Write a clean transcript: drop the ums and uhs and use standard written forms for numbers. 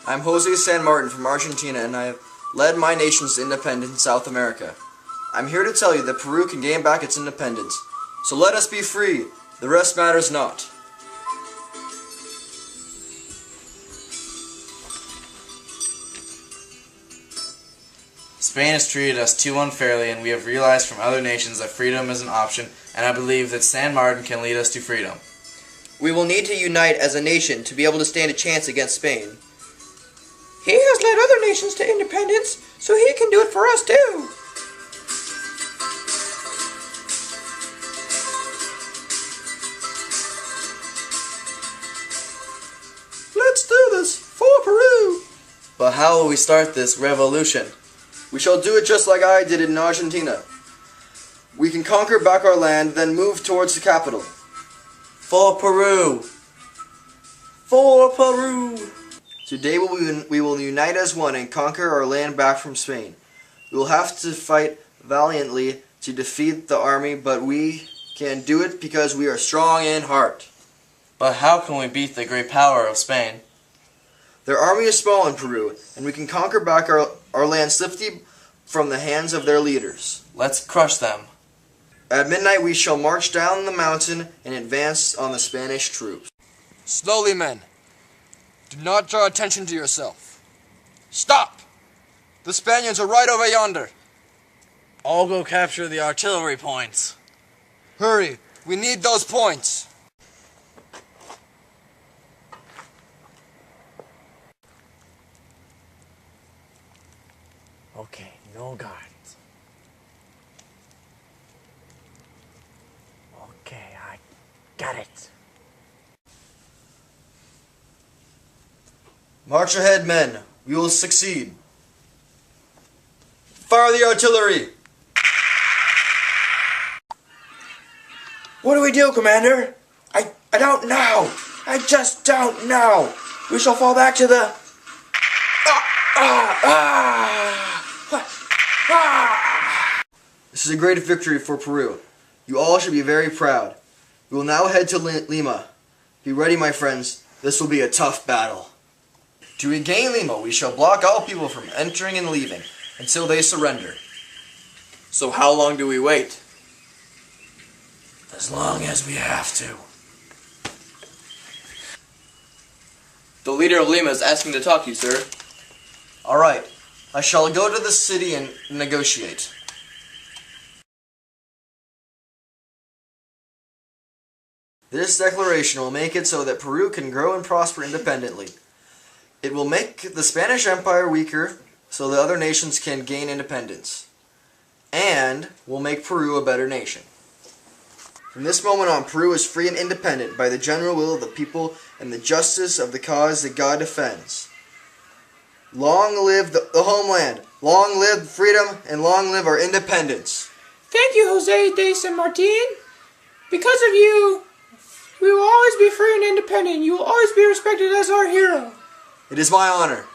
I'm Jose San Martin from Argentina, and I have led my nation's independence in South America. I'm here to tell you that Peru can gain back its independence. So let us be free. The rest matters not. Spain has treated us too unfairly, and we have realized from other nations that freedom is an option, and I believe that San Martin can lead us to freedom. We will need to unite as a nation to be able to stand a chance against Spain. He has led other nations to independence, so he can do it for us too. Let's do this for Peru! But how will we start this revolution? We shall do it just like I did in Argentina. We can conquer back our land, then move towards the capital. For Peru! For Peru! Today we will unite as one and conquer our land back from Spain. We will have to fight valiantly to defeat the army, but we can do it because we are strong in heart. But how can we beat the great power of Spain? Their army is small in Peru, and we can conquer back our land swiftly from the hands of their leaders. Let's crush them. At midnight we shall march down the mountain and advance on the Spanish troops. Slowly, men. Do not draw attention to yourself. Stop! The Spaniards are right over yonder. I'll go capture the artillery points. Hurry, we need those points. Okay, no guards. Okay, I got it. March ahead, men. We will succeed. Fire the artillery! What do we do, Commander? I don't know. I just don't know. We shall fall back to the... This is a great victory for Peru. You all should be very proud. We will now head to Lima. Be ready, my friends. This will be a tough battle. To regain Lima, we shall block all people from entering and leaving until they surrender. So how long do we wait? As long as we have to. The leader of Lima is asking to talk to you, sir. Alright, I shall go to the city and negotiate. This declaration will make it so that Peru can grow and prosper independently. It will make the Spanish Empire weaker so the other nations can gain independence. And will make Peru a better nation. From this moment on, Peru is free and independent by the general will of the people and the justice of the cause that God defends. Long live the homeland, long live freedom, and long live our independence. Thank you, Jose de San Martin. Because of you, we will always be free and independent. You will always be respected as our hero. It is my honor.